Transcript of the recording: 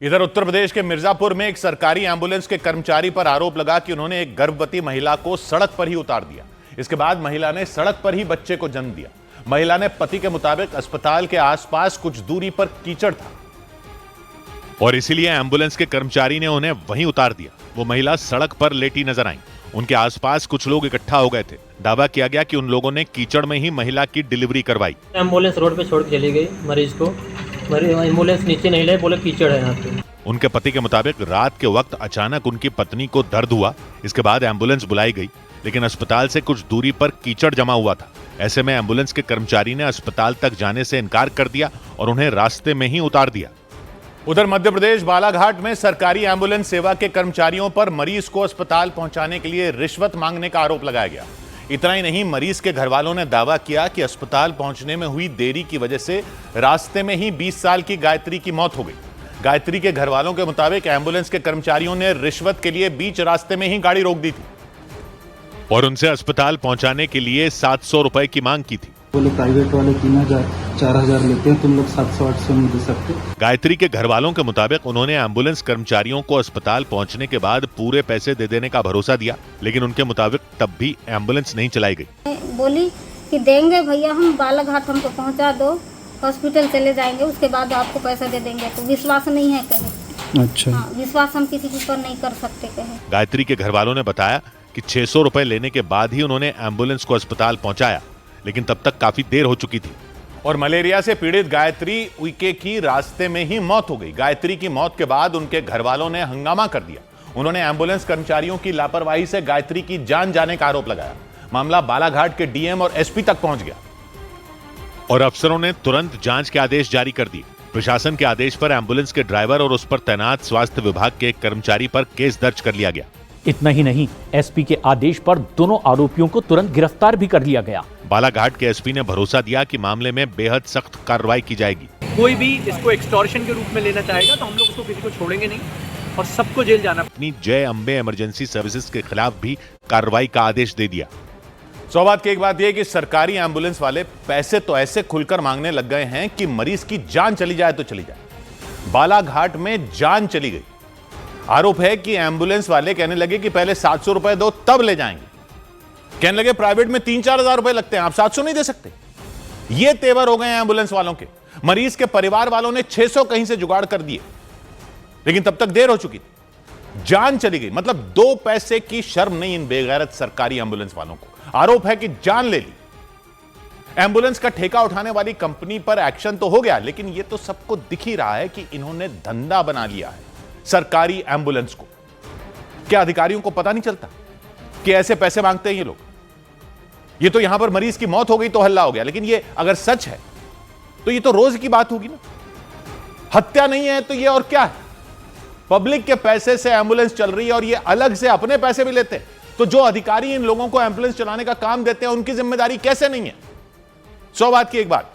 इधर उत्तर प्रदेश के मिर्जापुर में एक सरकारी एम्बुलेंस के कर्मचारी पर आरोप लगा कि उन्होंने एक गर्भवती महिला को सड़क पर ही उतार दिया। इसके बाद महिला ने सड़क पर ही बच्चे को जन्म दिया। महिला ने पति के मुताबिक अस्पताल के आसपास कुछ दूरी पर कीचड़ था और इसीलिए एम्बुलेंस के कर्मचारी ने उन्हें वहीं उतार दिया। वो महिला सड़क पर लेटी नजर आई। उनके आसपास कुछ लोग इकट्ठा हो गए थे। दावा किया गया कि उन लोगों ने कीचड़ में ही महिला की डिलीवरी करवाई। एम्बुलेंस रोड पे छोड़ के चली गई मरीज को। एम्बुलेंस नीचे नहीं ले, बोले कीचड़ है यहाँ पे। उनके पति के मुताबिक रात के वक्त अचानक उनकी पत्नी को दर्द हुआ। इसके बाद एम्बुलेंस बुलाई गई, लेकिन अस्पताल से कुछ दूरी पर कीचड़ जमा हुआ था। ऐसे में एम्बुलेंस के कर्मचारी ने अस्पताल तक जाने से इनकार कर दिया और उन्हें रास्ते में ही उतार दिया। उधर मध्य प्रदेश बालाघाट में सरकारी एम्बुलेंस सेवा के कर्मचारियों पर मरीज को अस्पताल पहुंचाने के लिए रिश्वत मांगने का आरोप लगाया गया। इतना ही नहीं, मरीज के घर वालों ने दावा किया कि अस्पताल पहुंचने में हुई देरी की वजह से रास्ते में ही 20 साल की गायत्री की मौत हो गई। गायत्री के घर वालों के मुताबिक एम्बुलेंस के कर्मचारियों ने रिश्वत के लिए बीच रास्ते में ही गाड़ी रोक दी थी और उनसे अस्पताल पहुंचाने के लिए 700 रुपए की मांग की थी। बोले प्राइवेट वाले 3000 4000 लेते हैं, तुम लोग 700-800 नहीं दे सकते। गायत्री के घर वालों के मुताबिक उन्होंने एम्बुलेंस कर्मचारियों को अस्पताल पहुंचने के बाद पूरे पैसे दे देने का भरोसा दिया, लेकिन उनके मुताबिक तब भी एम्बुलेंस नहीं चलाई गई। बोली कि देंगे भैया, हम बालाघाट हमको पहुंचा दो, हॉस्पिटल चले जाएंगे, उसके बाद आपको पैसा दे देंगे। तो विश्वास नहीं है कहे। अच्छा। हाँ, विश्वास हम किसी के ऊपर नहीं कर सकते कहे। गायत्री के घर वालों ने बताया कि 600 रुपए लेने के बाद ही उन्होंने एम्बुलेंस को अस्पताल पहुंचाया, लेकिन तब तक काफी देर हो चुकी थी और मलेरिया से पीड़ित गायत्री उइके की रास्ते में ही मौत हो गई। गायत्री की मौत के बाद उनके घर वालों ने हंगामा कर दिया। उन्होंने एम्बुलेंस कर्मचारियों की लापरवाही से गायत्री की जान जाने का आरोप लगाया। मामला बालाघाट के डीएम और एसपी तक पहुंच गया और अफसरों ने तुरंत जांच के आदेश जारी कर दिए। प्रशासन के आदेश पर एम्बुलेंस के ड्राइवर और उस पर तैनात स्वास्थ्य विभाग के एक कर्मचारी पर केस दर्ज कर लिया गया। इतना ही नहीं, एसपी के आदेश पर दोनों आरोपियों को तुरंत गिरफ्तार भी कर लिया गया। बालाघाट के एसपी ने भरोसा दिया कि मामले में बेहद सख्त कार्रवाई की जाएगी। कोई भी इसको एक्सटॉर्शन के रूप में लेना चाहेगा तो हम लोग उसको किसी को छोड़ेंगे नहीं और सबको जेल जाना। अपनी जय अंबे इमरजेंसी सर्विसेज के खिलाफ भी कार्रवाई का आदेश दे दिया। सौ बात की एक बात यह कि सरकारी एम्बुलेंस वाले पैसे तो ऐसे खुलकर मांगने लग गए हैं कि मरीज की जान चली जाए तो चली जाए। बालाघाट में जान चली गई। आरोप है कि एम्बुलेंस वाले कहने लगे कि पहले 700 रुपए दो तब ले जाएंगे। कहने लगे प्राइवेट में 3-4 हजार रुपए लगते हैं, आप 700 नहीं दे सकते। ये तेवर हो गए हैं एम्बुलेंस वालों के। मरीज के परिवार वालों ने 600 कहीं से जुगाड़ कर दिए, लेकिन तब तक देर हो चुकी थी। जान चली गई। मतलब 2 पैसे की शर्म नहीं इन बेगैरत सरकारी एम्बुलेंस वालों को। आरोप है कि जान ले ली। एम्बुलेंस का ठेका उठाने वाली कंपनी पर एक्शन तो हो गया, लेकिन यह तो सबको दिख ही रहा है कि इन्होंने धंधा बना लिया है सरकारी एम्बुलेंस को। क्या अधिकारियों को पता नहीं चलता कि ऐसे पैसे मांगते हैं ये लोग? ये तो यहां पर मरीज की मौत हो गई तो हल्ला हो गया, लेकिन ये अगर सच है तो ये तो रोज की बात होगी ना। हत्या नहीं है तो ये और क्या है? पब्लिक के पैसे से एम्बुलेंस चल रही है और ये अलग से अपने पैसे भी लेते हैं। तो जो अधिकारी इन लोगों को एम्बुलेंस चलाने का काम देते हैं उनकी जिम्मेदारी कैसे नहीं है? 100 बात की एक बात।